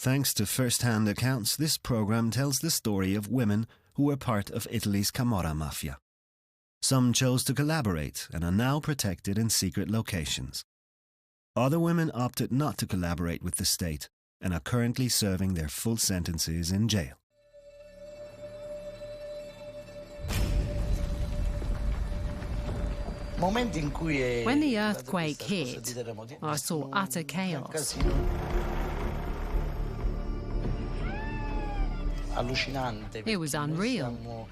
Thanks to first-hand accounts, this program tells the story of women who were part of Italy's Camorra Mafia. Some chose to collaborate and are now protected in secret locations. Other women opted not to collaborate with the state and are currently serving their full sentences in jail. When the earthquake hit, I saw utter chaos. It was unreal.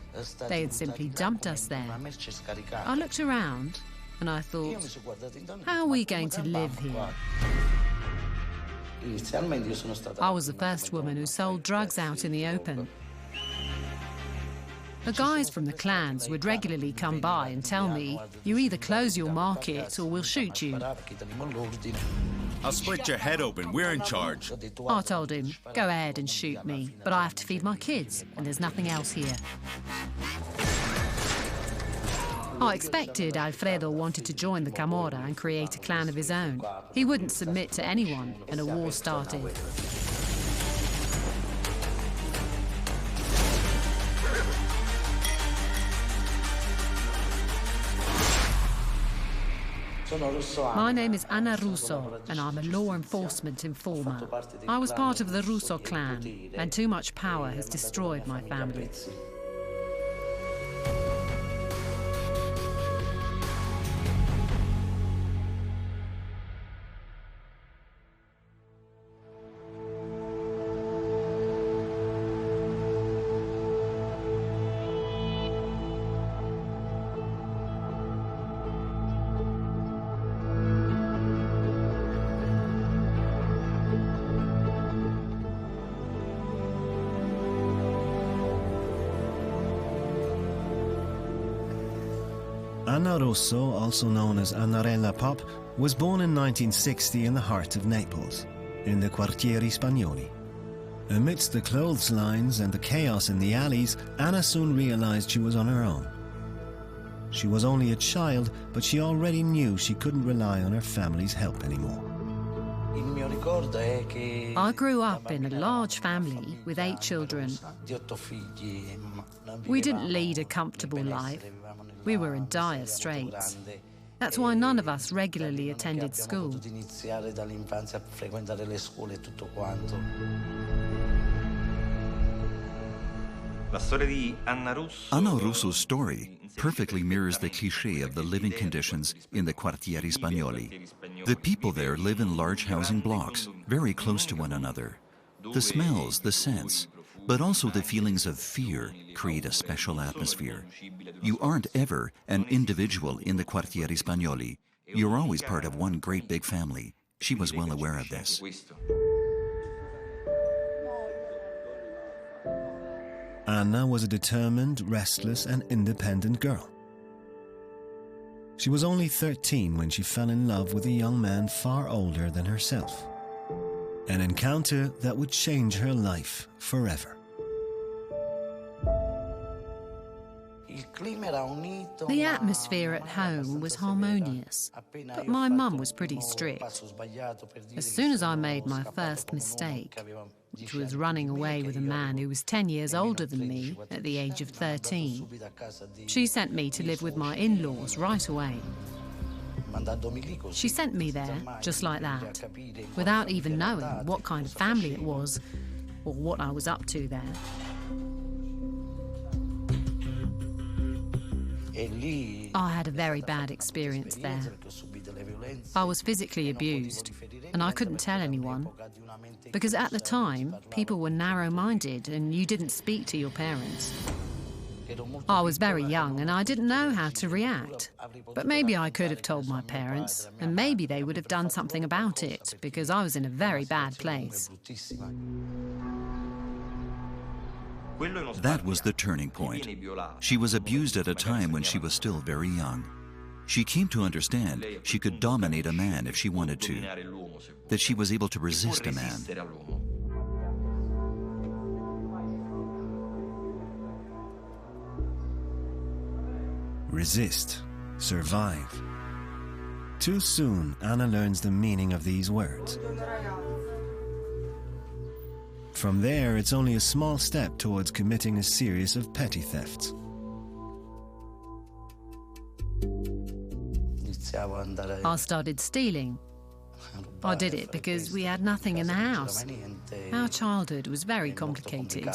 They had simply dumped us there. I looked around and I thought, how are we going to live here? I was the first woman who sold drugs out in the open. The guys from the clans would regularly come by and tell me, you either close your market or we'll shoot you. I'll split your head open, we're in charge. I told him, go ahead and shoot me, but I have to feed my kids and there's nothing else here. I expected Alfredo wanted to join the Camorra and create a clan of his own. He wouldn't submit to anyone and a war started. My name is Anna Russo, and I'm a law enforcement informer. I was part of the Russo clan, and too much power has destroyed my family. Anna Russo, also known as Annarella Pop, was born in 1960 in the heart of Naples, in the Quartieri Spagnoli. Amidst the clotheslines and the chaos in the alleys, Anna soon realized she was on her own. She was only a child, but she already knew she couldn't rely on her family's help anymore. I grew up in a large family with 8 children. We didn't lead a comfortable life. We were in dire straits. That's why none of us regularly attended school. Anna Russo's story perfectly mirrors the cliché of the living conditions in the Quartieri Spagnoli. The people there live in large housing blocks, very close to one another. The smells, the scents, but also the feelings of fear create a special atmosphere. You aren't ever an individual in the Quartieri Spagnoli. You're always part of one great big family. She was well aware of this. Anna was a determined, restless, and independent girl. She was only 13 when she fell in love with a young man far older than herself. An encounter that would change her life forever. The atmosphere at home was harmonious, but my mum was pretty strict. As soon as I made my first mistake, which was running away with a man who was 10 years older than me at the age of 13, she sent me to live with my in-laws right away. She sent me there, just like that, without even knowing what kind of family it was or what I was up to there. I had a very bad experience there. I was physically abused, and I couldn't tell anyone, because at the time, people were narrow-minded and you didn't speak to your parents. I was very young and I didn't know how to react, but maybe I could have told my parents, and maybe they would have done something about it, because I was in a very bad place. That was the turning point. She was abused at a time when she was still very young. She came to understand she could dominate a man if she wanted to, that she was able to resist a man. Resist, survive. Too soon, Anna learns the meaning of these words. From there, it's only a small step towards committing a series of petty thefts. I started stealing. I did it because we had nothing in the house. Our childhood was very complicated.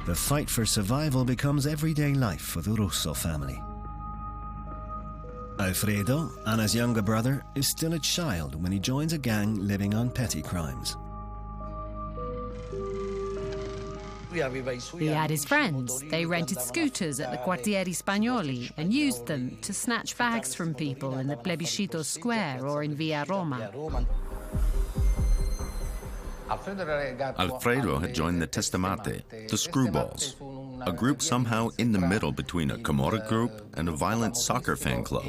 The fight for survival becomes everyday life for the Russo family. Alfredo, Anna's younger brother, is still a child when he joins a gang living on petty crimes. He had his friends. They rented scooters at the Quartieri Spagnoli and used them to snatch bags from people in the Plebiscito Square or in Via Roma. Alfredo had joined the Testamate, the Screwballs, a group somehow in the middle between a Camorra group and a violent soccer fan club.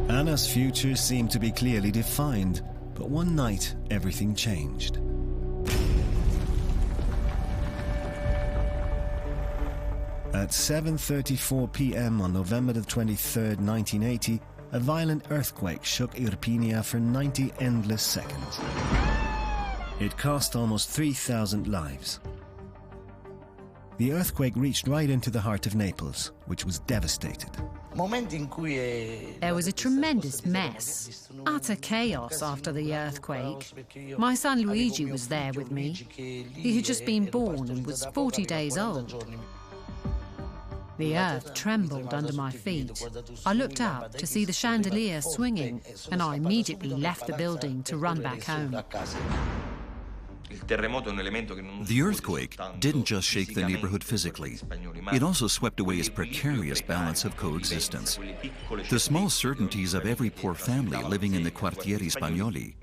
Anna's future seemed to be clearly defined, but one night everything changed. At 7:34 p.m. on November the 23rd, 1980, a violent earthquake shook Irpinia for 90 endless seconds. It cost almost 3,000 lives. The earthquake reached right into the heart of Naples, which was devastated. There was a tremendous mess, utter chaos after the earthquake. My son Luigi was there with me. He had just been born and was 40 days old. The earth trembled under my feet. I looked up to see the chandelier swinging, and I immediately left the building to run back home. The earthquake didn't just shake the neighborhood physically. It also swept away its precarious balance of coexistence. The small certainties of every poor family living in the Quartieri Spagnoli.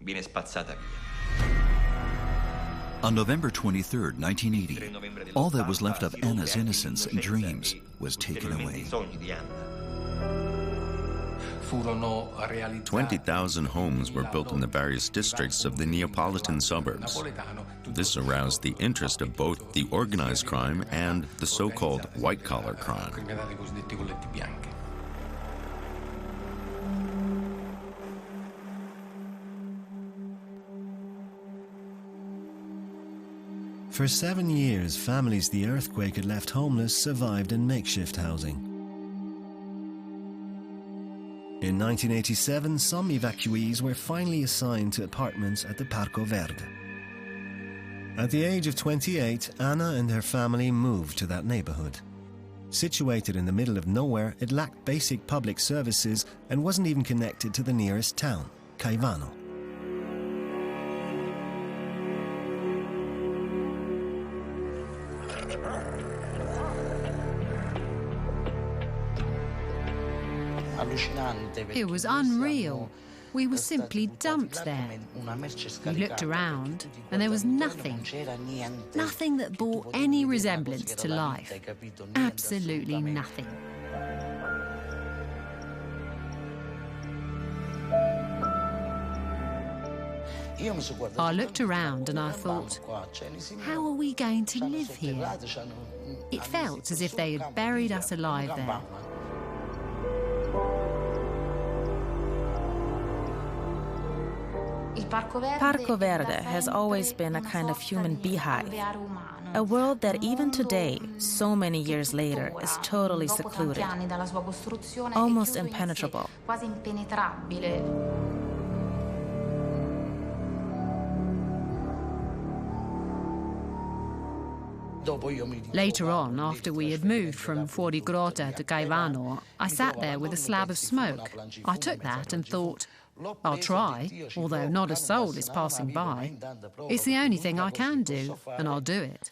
On November 23, 1980, all that was left of Anna's innocence and dreams was taken away. 20,000 homes were built in the various districts of the Neapolitan suburbs. This aroused the interest of both the organized crime and the so-called white-collar crime. For 7 years, families the earthquake had left homeless survived in makeshift housing. In 1987, some evacuees were finally assigned to apartments at the Parco Verde. At the age of 28, Anna and her family moved to that neighborhood. Situated in the middle of nowhere, it lacked basic public services and wasn't even connected to the nearest town, Caivano. It was unreal. We were simply dumped there. We looked around, and there was nothing. Nothing that bore any resemblance to life. Absolutely nothing. I looked around and I thought, how are we going to live here? It felt as if they had buried us alive there. Parco Verde has always been a kind of human beehive, a world that even today, so many years later, is totally secluded, almost impenetrable. Later on, after we had moved from Fuorigrotta to Caivano, I sat there with a slab of smoke. I took that and thought, I'll try, although not a soul is passing by. It's the only thing I can do, and I'll do it.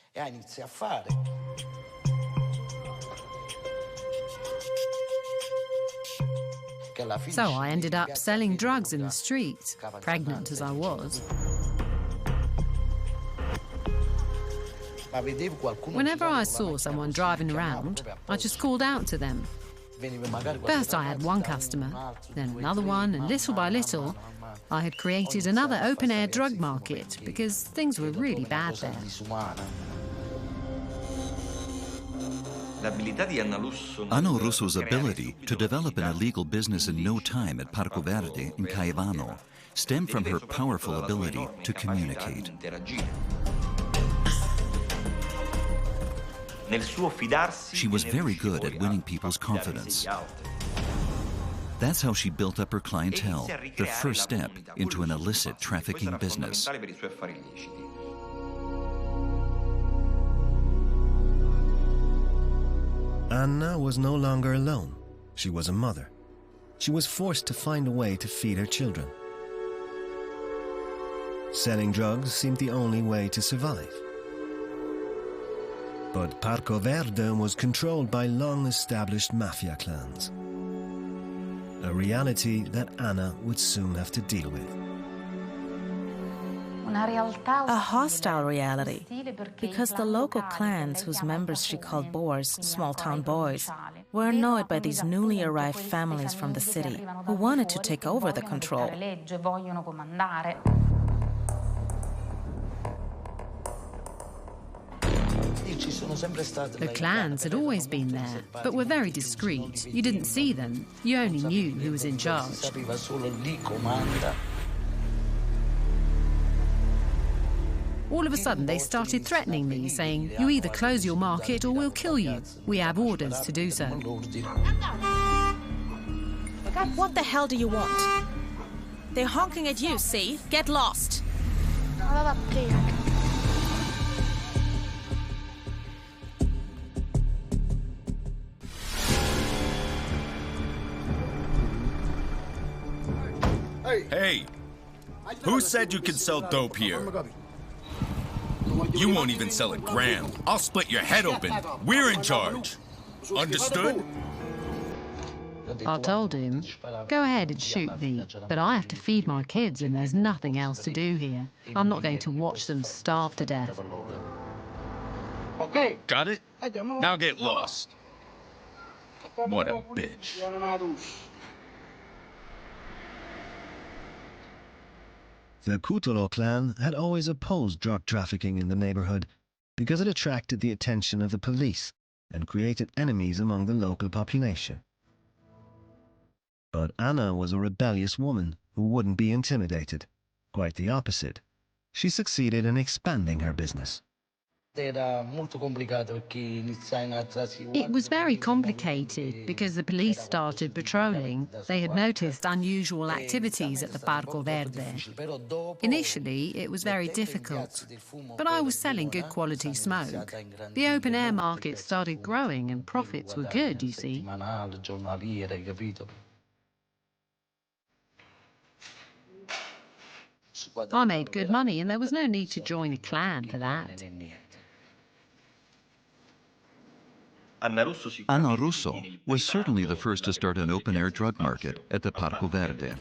So I ended up selling drugs in the streets, pregnant as I was. Whenever I saw someone driving around, I just called out to them. First I had one customer, then another one, and little by little, I had created another open-air drug market because things were really bad there. Anna Russo's ability to develop an illegal business in no time at Parco Verde in Caivano stemmed from her powerful ability to communicate. She was very good at winning people's confidence. That's how she built up her clientele, the first step into an illicit trafficking business. Anna was no longer alone. She was a mother. She was forced to find a way to feed her children. Selling drugs seemed the only way to survive. But Parco Verde was controlled by long-established mafia clans. A reality that Anna would soon have to deal with. A hostile reality, because the local clans whose members she called boors, small-town boys, were annoyed by these newly arrived families from the city who wanted to take over the control. The clans had always been there, but were very discreet. You didn't see them, you only knew who was in charge. All of a sudden, they started threatening me, saying, "You either close your market or we'll kill you. We have orders to do so." What the hell do you want? They're honking at you, see? Get lost! Hey, who said you can sell dope here? You won't even sell a gram. I'll split your head open. We're in charge. Understood? I told him, "Go ahead and shoot me, but I have to feed my kids and there's nothing else to do here. I'm not going to watch them starve to death." Got it? Now get lost. What a bitch. The Cutolo clan had always opposed drug trafficking in the neighborhood because it attracted the attention of the police and created enemies among the local population. But Anna was a rebellious woman who wouldn't be intimidated. Quite the opposite. She succeeded in expanding her business. It was very complicated because the police started patrolling. They had noticed unusual activities at the Parco Verde. Initially, it was very difficult, but I was selling good quality smoke. The open-air market started growing and profits were good, you see. I made good money and there was no need to join a clan for that. Anna Russo was certainly the first to start an open-air drug market at the Parco Verde.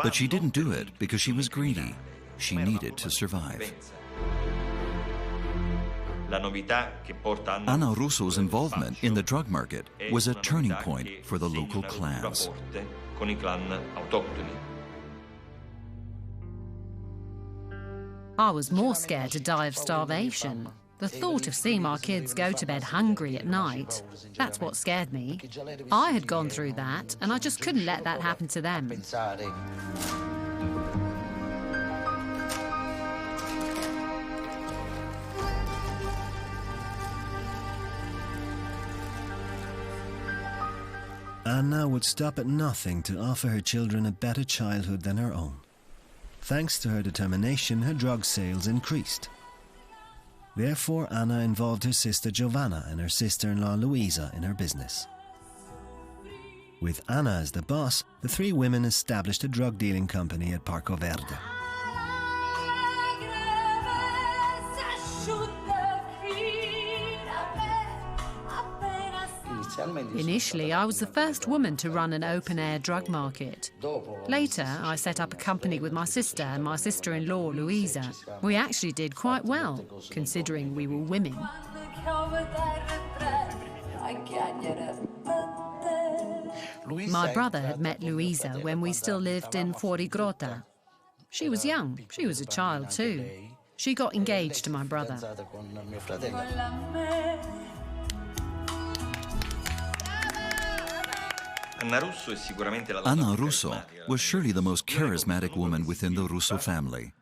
But she didn't do it because she was greedy. She needed to survive. Anna Russo's involvement in the drug market was a turning point for the local clans. I was more scared to die of starvation. The thought of seeing my kids go to bed hungry at night, that's what scared me. I had gone through that, and I just couldn't let that happen to them. Anna would stop at nothing to offer her children a better childhood than her own. Thanks to her determination, her drug sales increased. Therefore, Anna involved her sister Giovanna and her sister-in-law Luisa in her business. With Anna as the boss, the three women established a drug dealing company at Parco Verde. Initially, I was the first woman to run an open-air drug market. Later, I set up a company with my sister and my sister-in-law, Luisa. We actually did quite well, considering we were women. My brother had met Luisa when we still lived in Fuorigrotta. She was young. She was a child, too. She got engaged to my brother. Anna Russo was surely the most charismatic woman within the Russo family.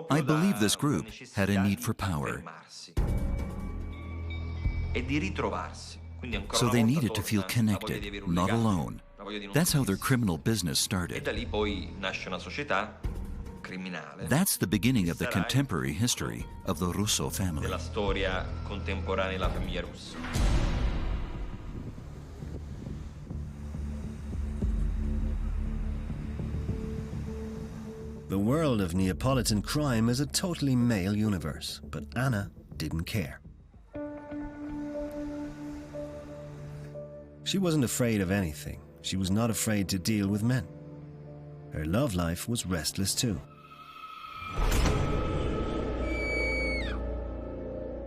I believe this group had a need for power. So they needed to feel connected, not alone. That's how their criminal business started. That's the beginning of the contemporary history of the Russo family. The world of Neapolitan crime is a totally male universe, but Anna didn't care. She wasn't afraid of anything. She was not afraid to deal with men. Her love life was restless too.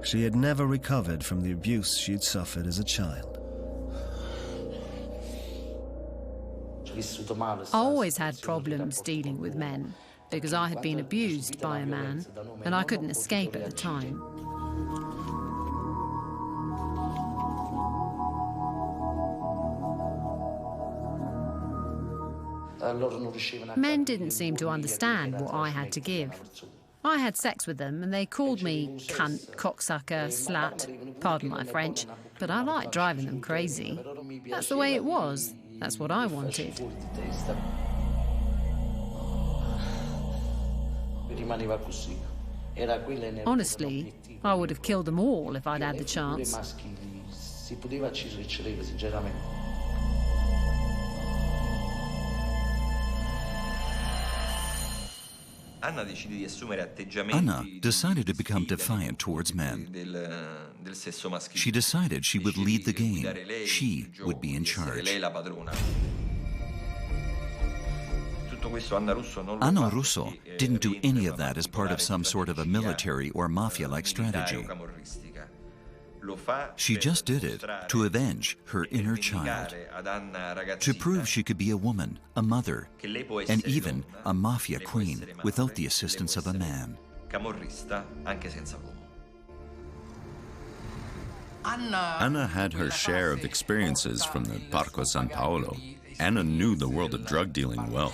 She had never recovered from the abuse she had suffered as a child. I always had problems dealing with men because I had been abused by a man and I couldn't escape at the time. Men didn't seem to understand what I had to give. I had sex with them and they called me cunt, cocksucker, slut, pardon my French, but I liked driving them crazy. That's the way it was. That's what I wanted. Honestly, I would have killed them all if I'd had the chance. Anna decided to become defiant towards men. She decided she would lead the game. She would be in charge. Anna Russo didn't do any of that as part of some sort of a military or mafia-like strategy. She just did it to avenge her inner child, to prove she could be a woman, a mother, and even a mafia queen without the assistance of a man. Anna had her share of experiences from the Parco San Paolo. Anna knew the world of drug dealing well.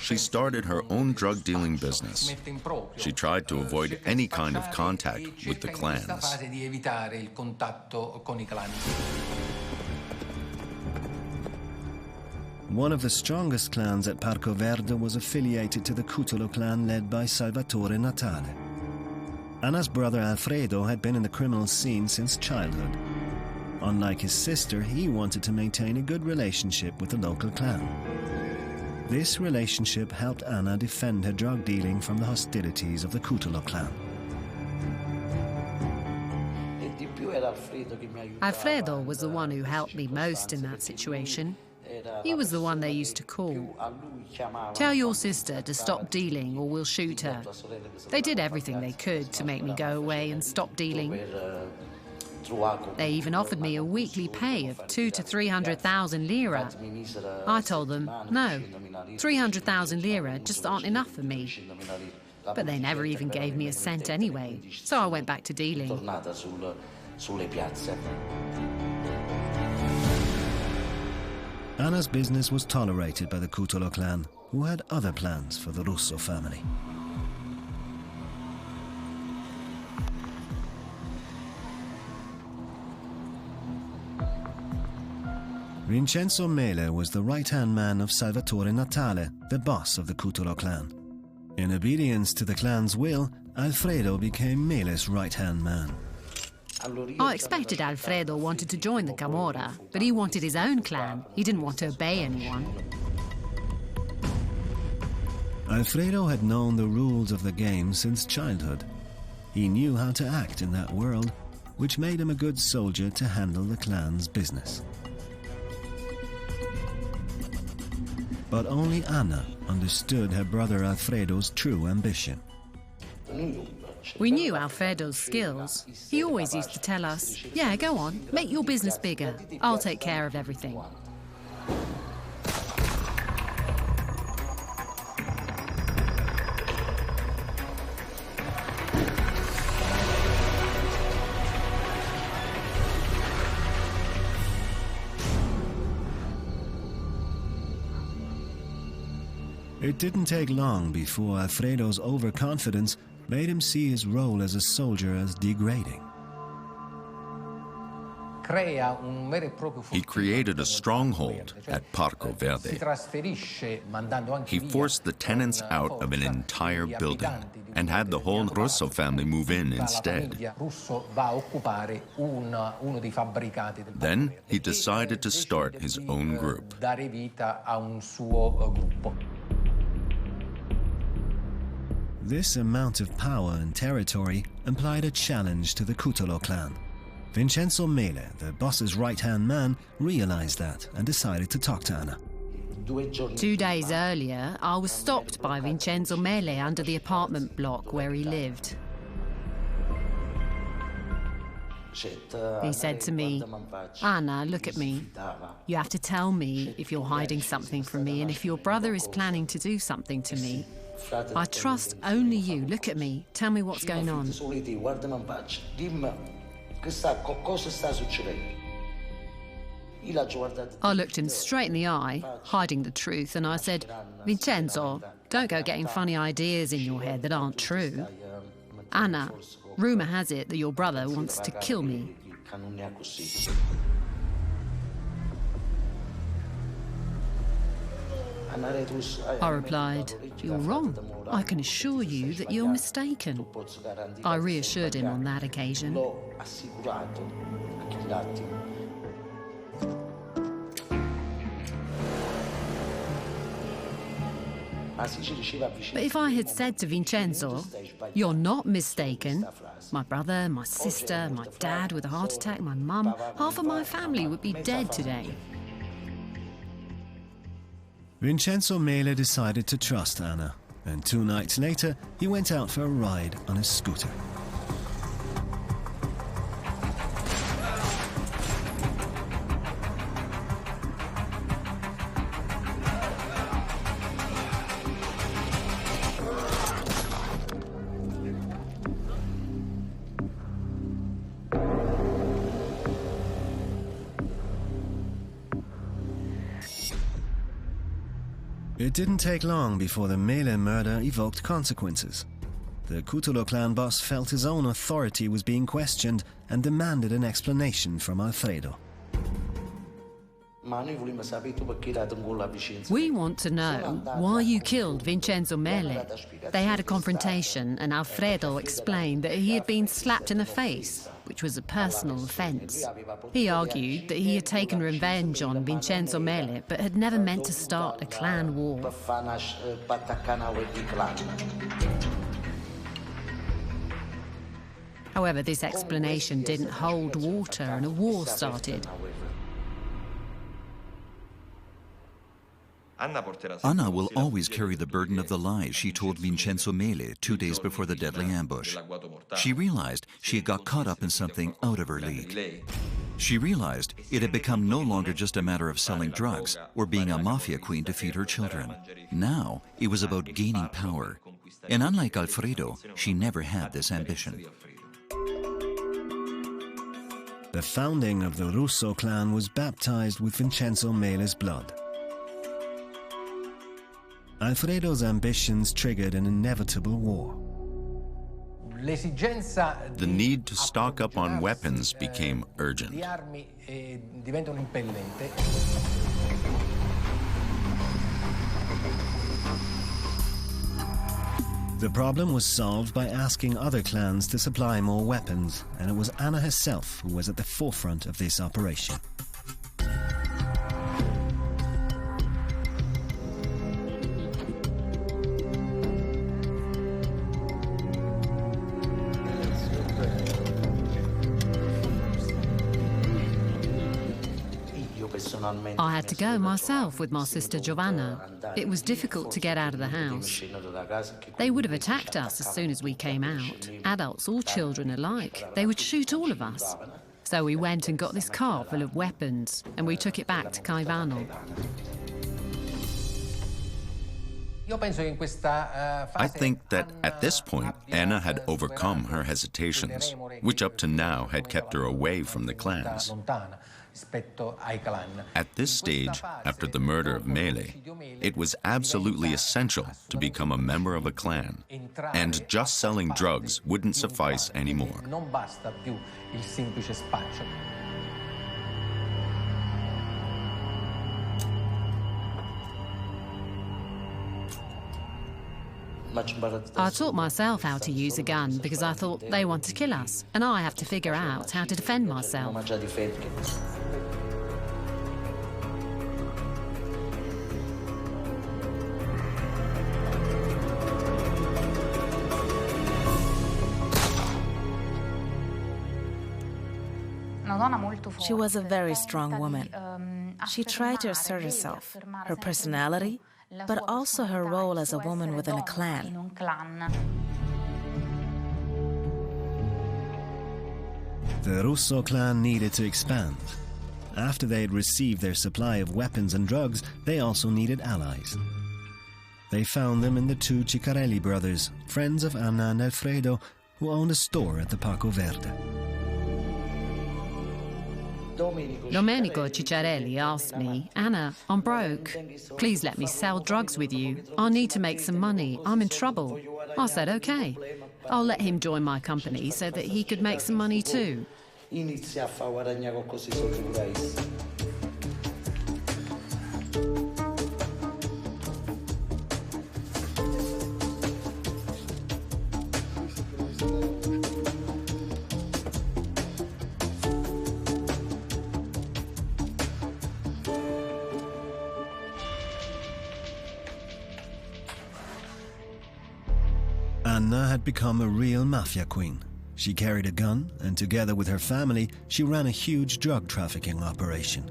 She started her own drug dealing business. She tried to avoid any kind of contact with the clans. One of the strongest clans at Parco Verde was affiliated to the Cutolo clan led by Salvatore Natale. Anna's brother Alfredo had been in the criminal scene since childhood. Unlike his sister, he wanted to maintain a good relationship with the local clan. This relationship helped Anna defend her drug dealing from the hostilities of the Cutolo clan. Alfredo was the one who helped me most in that situation. He was the one they used to call. Tell your sister to stop dealing or we'll shoot her. They did everything they could to make me go away and stop dealing. They even offered me a weekly pay of 200,000 to 300,000 lira. I told them, no, 300,000 lira just aren't enough for me. But they never even gave me a cent anyway, so I went back to dealing. Anna's business was tolerated by the Cutolo clan, who had other plans for the Russo family. Vincenzo Mele was the right-hand man of Salvatore Natale, the boss of the Cutolo clan. In obedience to the clan's will, Alfredo became Mele's right-hand man. I expected Alfredo wanted to join the Camorra, but he wanted his own clan. He didn't want to obey anyone. Alfredo had known the rules of the game since childhood. He knew how to act in that world, which made him a good soldier to handle the clan's business. But only Anna understood her brother Alfredo's true ambition. We knew Alfredo's skills. He always used to tell us, yeah, go on, make your business bigger. I'll take care of everything. It didn't take long before Alfredo's overconfidence made him see his role as a soldier as degrading. He created a stronghold at Parco Verde. He forced the tenants out of an entire building and had the whole Russo family move in instead. Then he decided to start his own group. This amount of power and territory implied a challenge to the Cutolo clan. Vincenzo Mele, the boss's right-hand man, realized that and decided to talk to Anna. 2 days earlier, I was stopped by Vincenzo Mele under the apartment block where he lived. He said to me, Anna, look at me. You have to tell me if you're hiding something from me and if your brother is planning to do something to me. I trust only you. Look at me. Tell me what's going on. I looked him straight in the eye, hiding the truth, and I said, Vincenzo, don't go getting funny ideas in your head that aren't true. Anna, rumor has it that your brother wants to kill me. I replied, you're wrong. I can assure you that you're mistaken. I reassured him on that occasion. But if I had said to Vincenzo, you're not mistaken, my brother, my sister, my dad with a heart attack, my mum, half of my family would be dead today. Vincenzo Mele decided to trust Anna, and 2 nights later, he went out for a ride on his scooter. It didn't take long before the Mele murder evoked consequences. The Cutolo clan boss felt his own authority was being questioned and demanded an explanation from Alfredo. We want to know why you killed Vincenzo Mele. They had a confrontation and Alfredo explained that he had been slapped in the face, which was a personal offence. He argued that he had taken revenge on Vincenzo Mele but had never meant to start a clan war. However, this explanation didn't hold water and a war started. Anna will always carry the burden of the lies she told Vincenzo Mele 2 days before the deadly ambush. She realized she had got caught up in something out of her league. She realized it had become no longer just a matter of selling drugs or being a mafia queen to feed her children. Now it was about gaining power. And unlike Alfredo, she never had this ambition. The founding of the Russo clan was baptized with Vincenzo Mele's blood. Alfredo's ambitions triggered an inevitable war. The need to stock up on weapons became urgent. The problem was solved by asking other clans to supply more weapons, and it was Anna herself who was at the forefront of this operation. I had to go myself with my sister Giovanna. It was difficult to get out of the house. They would have attacked us as soon as we came out, adults or children alike. They would shoot all of us. So we went and got this car full of weapons, and we took it back to Caivano. I think that at this point, Anna had overcome her hesitations, which up to now had kept her away from the clans. At this stage, after the murder of Mele, it was absolutely essential to become a member of a clan, and just selling drugs wouldn't suffice anymore. I taught myself how to use a gun because I thought they want to kill us, and I have to figure out how to defend myself. She was a very strong woman. She tried to assert herself, her personality, but also her role as a woman within a clan. The Russo clan needed to expand. After they had received their supply of weapons and drugs, they also needed allies. They found them in the two Ciccarelli brothers, friends of Anna and Alfredo, who owned a store at the Parco Verde. Domenico Ciccarelli asked me, "Anna, I'm broke. Please let me sell drugs with you. I need to make some money. I'm in trouble." I said, "Okay. I'll let him join my company so that he could make some money too." Anna had become a real mafia queen. She carried a gun, and together with her family, she ran a huge drug trafficking operation.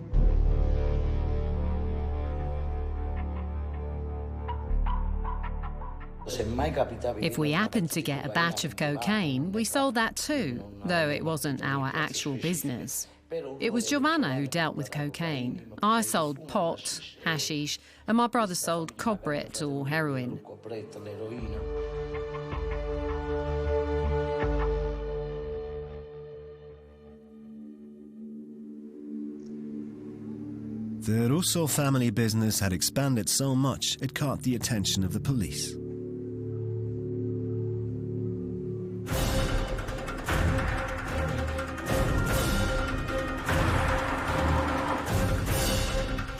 If we happened to get a batch of cocaine, we sold that too, though it wasn't our actual business. It was Giovanna who dealt with cocaine. I sold pot, hashish, and my brother sold Kobret or heroin. The Russo family business had expanded so much it caught the attention of the police.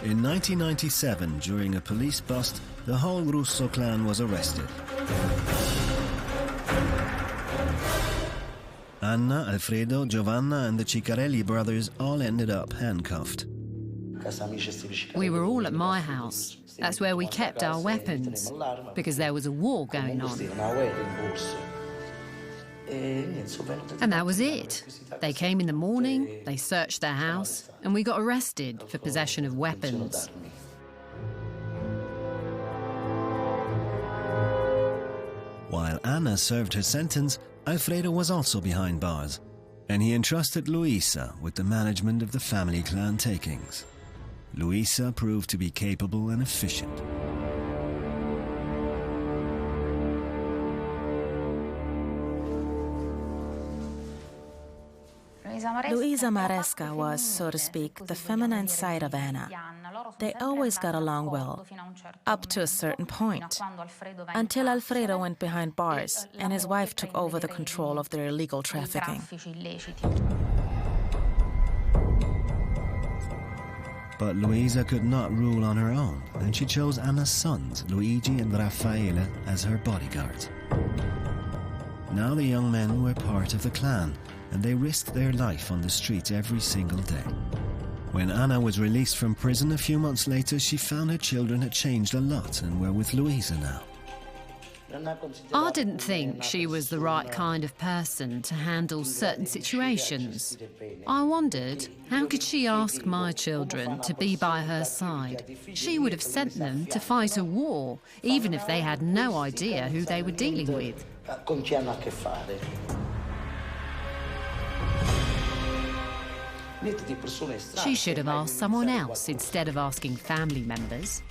In 1997, during a police bust, the whole Russo clan was arrested. Anna, Alfredo, Giovanna and the Ciccarelli brothers all ended up handcuffed. We were all at my house. That's where we kept our weapons, because there was a war going on. And that was it. They came in the morning, they searched their house, and we got arrested for possession of weapons. While Anna served her sentence, Alfredo was also behind bars, and he entrusted Luisa with the management of the family clan takings. Luisa proved to be capable and efficient. Luisa Maresca was, so to speak, the feminine side of Anna. They always got along well, up to a certain point, until Alfredo went behind bars and his wife took over the control of their illegal trafficking. But Luisa could not rule on her own, and she chose Anna's sons, Luigi and Raffaele, as her bodyguards. Now the young men were part of the clan, and they risked their life on the streets every single day. When Anna was released from prison a few months later, she found her children had changed a lot and were with Luisa now. I didn't think she was the right kind of person to handle certain situations. I wondered, how could she ask my children to be by her side? She would have sent them to fight a war, even if they had no idea who they were dealing with. She should have asked someone else instead of asking family members.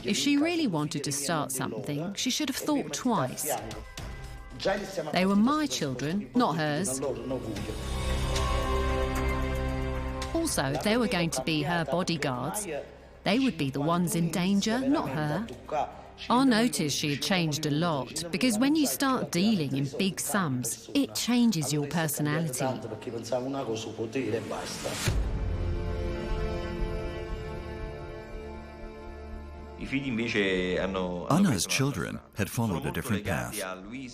If she really wanted to start something, she should have thought twice. They were my children, not hers. Also, if they were going to be her bodyguards, they would be the ones in danger, not her. I noticed she had changed a lot, because when you start dealing in big sums, it changes your personality. Anna's children had followed a different path.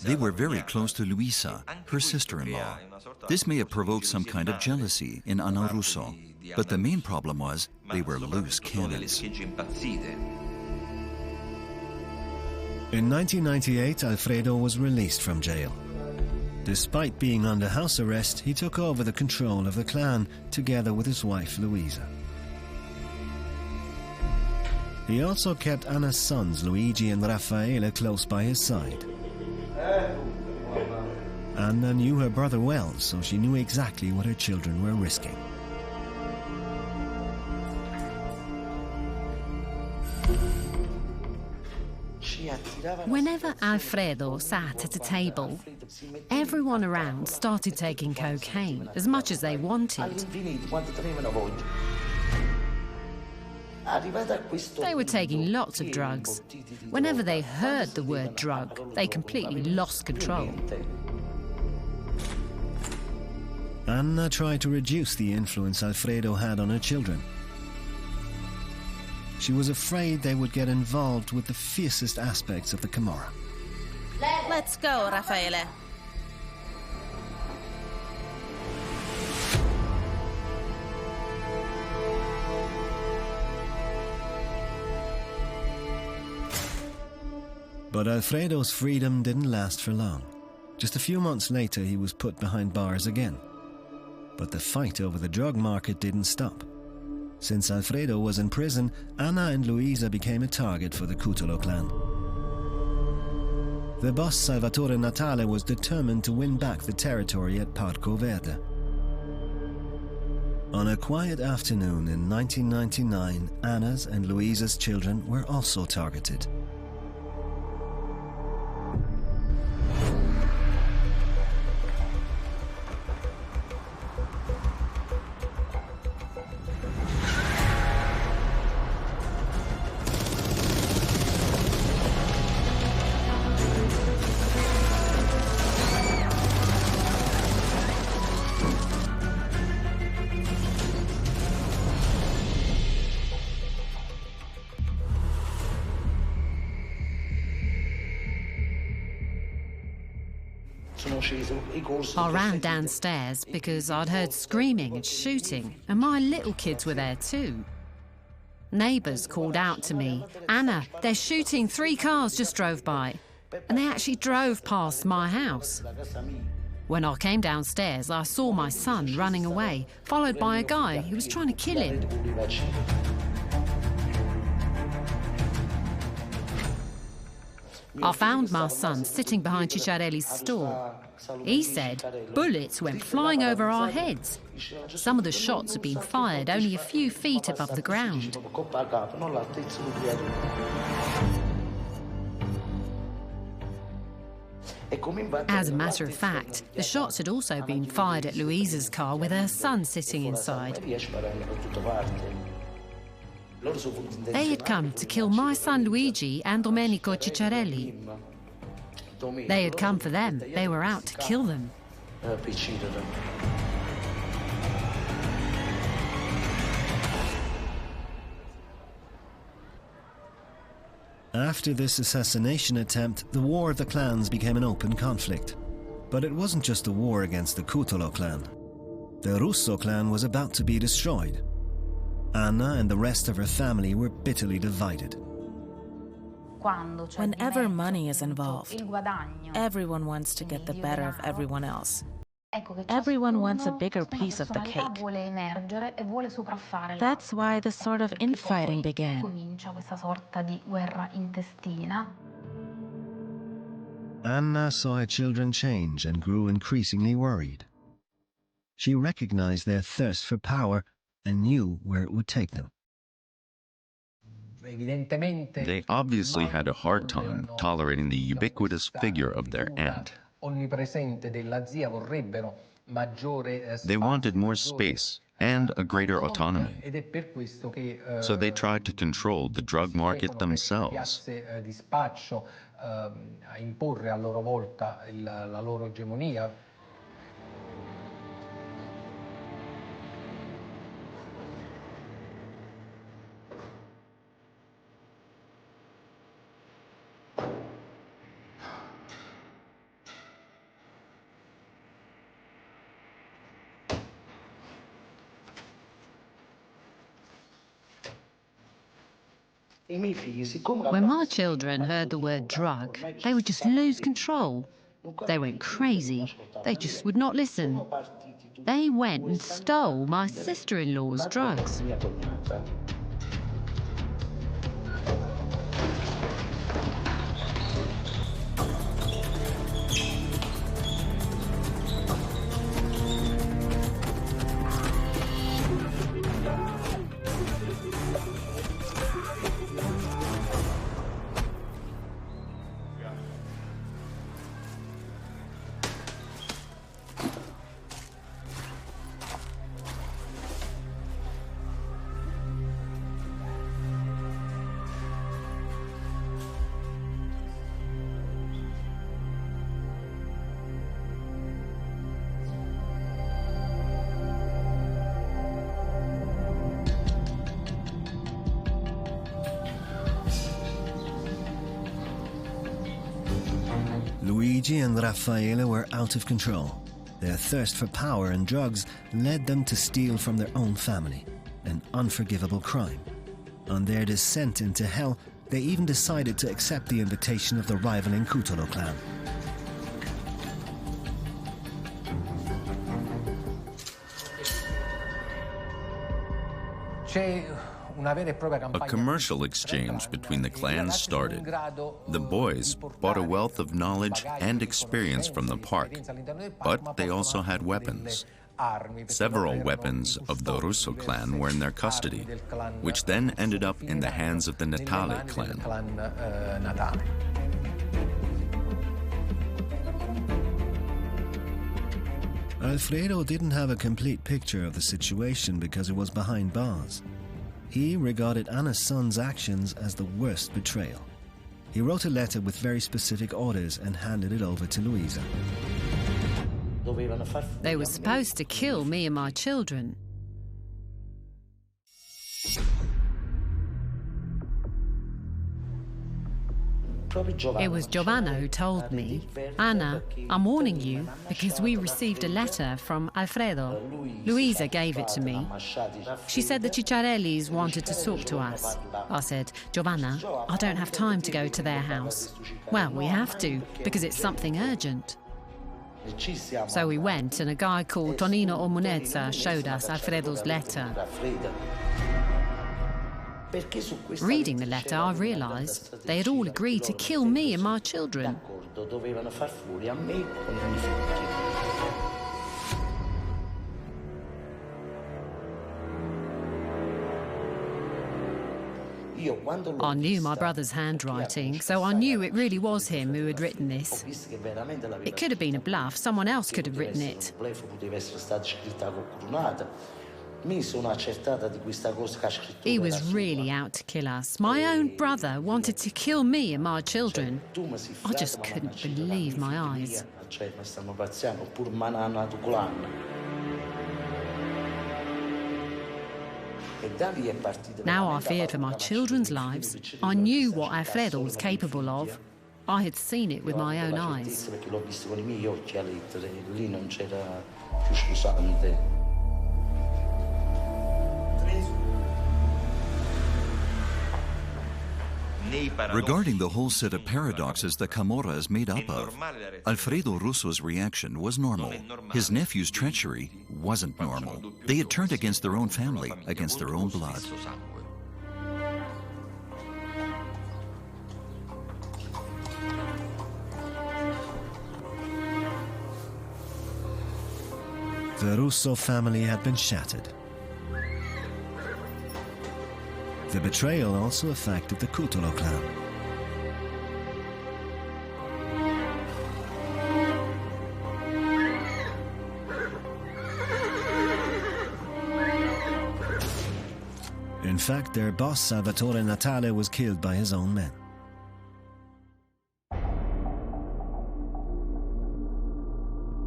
They were very close to Luisa, her sister-in-law. This may have provoked some kind of jealousy in Anna Russo, but the main problem was they were loose cannons. In 1998, Alfredo was released from jail. Despite being under house arrest, he took over the control of the clan, together with his wife Luisa. He also kept Anna's sons, Luigi and Raffaele, close by his side. Anna knew her brother well, so she knew exactly what her children were risking. Whenever Alfredo sat at a table, everyone around started taking cocaine, as much as they wanted. They were taking lots of drugs. Whenever they heard the word drug, they completely lost control. Anna tried to reduce the influence Alfredo had on her children. She was afraid they would get involved with the fiercest aspects of the Camorra. Let's go, Raffaele. But Alfredo's freedom didn't last for long. Just a few months later, he was put behind bars again. But the fight over the drug market didn't stop. Since Alfredo was in prison, Anna and Luisa became a target for the Cutolo clan. The boss Salvatore Natale was determined to win back the territory at Parco Verde. On a quiet afternoon in 1999, Anna's and Luisa's children were also targeted. I ran downstairs because I'd heard screaming and shooting, and my little kids were there too. Neighbours called out to me, "Anna, they're shooting, 3 cars just drove by." And they actually drove past my house. When I came downstairs, I saw my son running away, followed by a guy who was trying to kill him. I found my son sitting behind Cicciarelli's store. He said bullets went flying over our heads. Some of the shots had been fired only a few feet above the ground. As a matter of fact, the shots had also been fired at Luisa's car with her son sitting inside. They had come to kill my son Luigi and Domenico Cicciarelli. They had come for them. They were out to kill them. After this assassination attempt, the War of the Clans became an open conflict. But it wasn't just a war against the Cutolo clan. The Russo clan was about to be destroyed. Anna and the rest of her family were bitterly divided. Whenever money is involved, everyone wants to get the better of everyone else. Everyone wants a bigger piece of the cake. That's why this sort of infighting began. Anna saw her children change and grew increasingly worried. She recognized their thirst for power and knew where it would take them. They obviously had a hard time tolerating the ubiquitous figure of their aunt. They wanted more space and a greater autonomy. So they tried to control the drug market themselves. When my children heard the word drug, they would just lose control. They went crazy. They just would not listen. They went and stole my sister-in-law's drugs. Luigi and Raffaele were out of control. Their thirst for power and drugs led them to steal from their own family, an unforgivable crime. On their descent into hell, they even decided to accept the invitation of the rivaling Cutolo clan. A commercial exchange between the clans started. The boys brought a wealth of knowledge and experience from the park, but they also had weapons. Several weapons of the Russo clan were in their custody, which then ended up in the hands of the Natale clan. Alfredo didn't have a complete picture of the situation because it was behind bars. He regarded Anna's son's actions as the worst betrayal. He wrote a letter with very specific orders and handed it over to Luisa. They were supposed to kill me and my children. It was Giovanna who told me, "Anna, I'm warning you because we received a letter from Alfredo." Luisa gave it to me. She said the Cicciarellis wanted to talk to us. I said, "Giovanna, I don't have time to go to their house." "Well, we have to, because it's something urgent." So we went, and a guy called Tonino Omunezza showed us Alfredo's letter. Reading the letter, I realised they had all agreed to kill me and my children. I knew my brother's handwriting, so I knew it really was him who had written this. It could have been a bluff, someone else could have written it. He was really out to kill us. My own brother wanted to kill me and my children. I just couldn't believe my eyes. Now I feared for my children's lives. I knew what Alfredo was capable of. I had seen it with my own eyes. Regarding the whole set of paradoxes that Camorra is made up of, Alfredo Russo's reaction was normal. His nephew's treachery wasn't normal. They had turned against their own family, against their own blood. The Russo family had been shattered. The betrayal also affected the Cutolo clan. In fact, their boss Salvatore Natale was killed by his own men.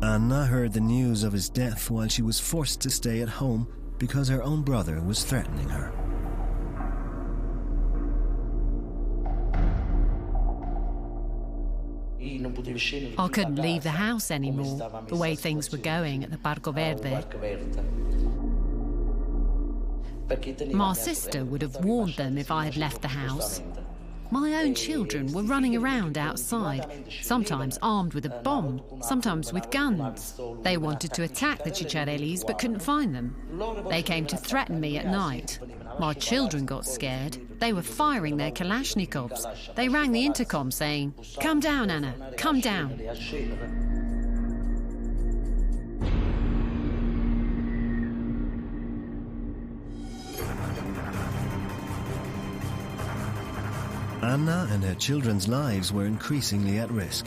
Anna heard the news of his death while she was forced to stay at home because her own brother was threatening her. I couldn't leave the house anymore, the way things were going at the Parco Verde. My sister would have warned them if I had left the house. My own children were running around outside, sometimes armed with a bomb, sometimes with guns. They wanted to attack the Cicciarellis but couldn't find them. They came to threaten me at night. My children got scared. They were firing their Kalashnikovs. They rang the intercom saying, "Come down, Anna, come down." Anna and her children's lives were increasingly at risk.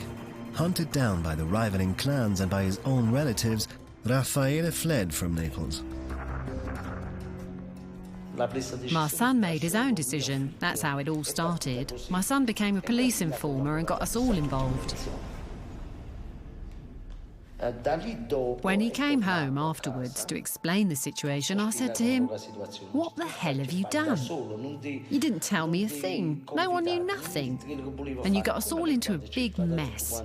Hunted down by the rivaling clans and by his own relatives, Raffaele fled from Naples. My son made his own decision. That's how it all started. My son became a police informer and got us all involved. When he came home afterwards to explain the situation, I said to him, "What the hell have you done? You didn't tell me a thing. No one knew nothing. And you got us all into a big mess."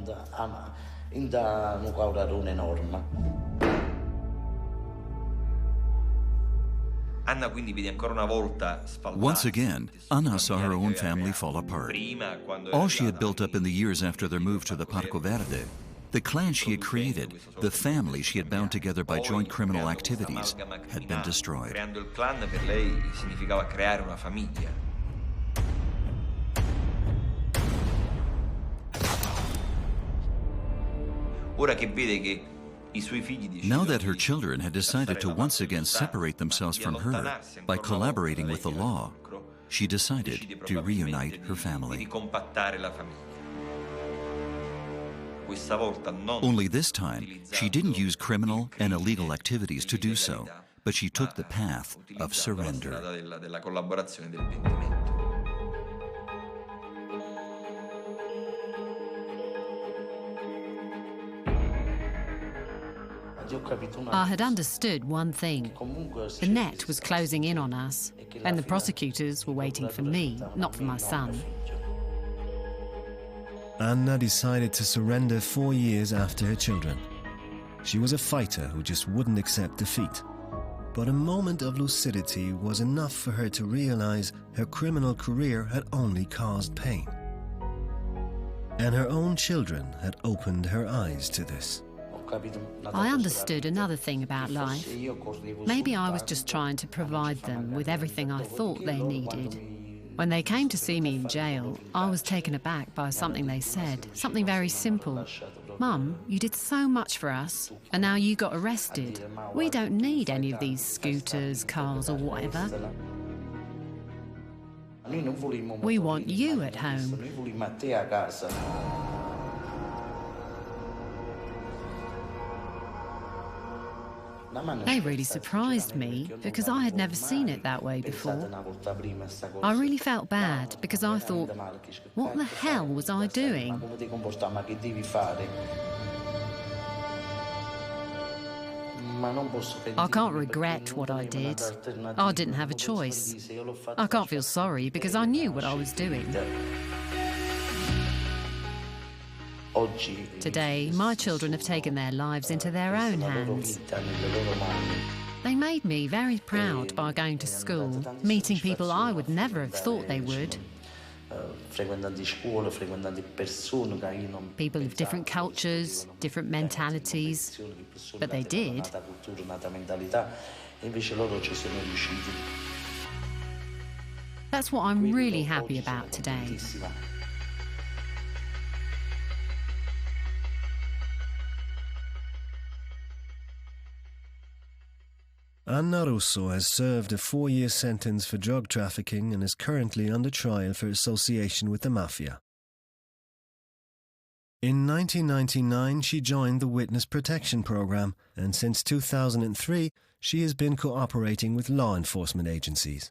Once again, Anna saw her own family fall apart. All she had built up in the years after their move to the Parco Verde, the clan she had created, the family she had bound together by joint criminal activities, had been destroyed. Now that her children had decided to once again separate themselves from her by collaborating with the law, she decided to reunite her family. Only this time, she didn't use criminal and illegal activities to do so, but she took the path of surrender. I had understood one thing. The net was closing in on us, and the prosecutors were waiting for me, not for my son. Anna decided to surrender 4 years after her children. She was a fighter who just wouldn't accept defeat. But a moment of lucidity was enough for her to realize her criminal career had only caused pain. And her own children had opened her eyes to this. I understood another thing about life. Maybe I was just trying to provide them with everything I thought they needed. When they came to see me in jail, I was taken aback by something they said, something very simple. "Mum, you did so much for us, and now you got arrested. We don't need any of these scooters, cars, or whatever. We want you at home." They really surprised me because I had never seen it that way before. I really felt bad because I thought, what the hell was I doing? I can't regret what I did. I didn't have a choice. I can't feel sorry because I knew what I was doing. Today, my children have taken their lives into their own hands. They made me very proud by going to school, meeting people I would never have thought they would. People of different cultures, different mentalities, but they did. That's what I'm really happy about today. Anna Russo has served a 4-year sentence for drug trafficking and is currently under trial for association with the Mafia. In 1999, she joined the Witness Protection Program, and since 2003, she has been cooperating with law enforcement agencies.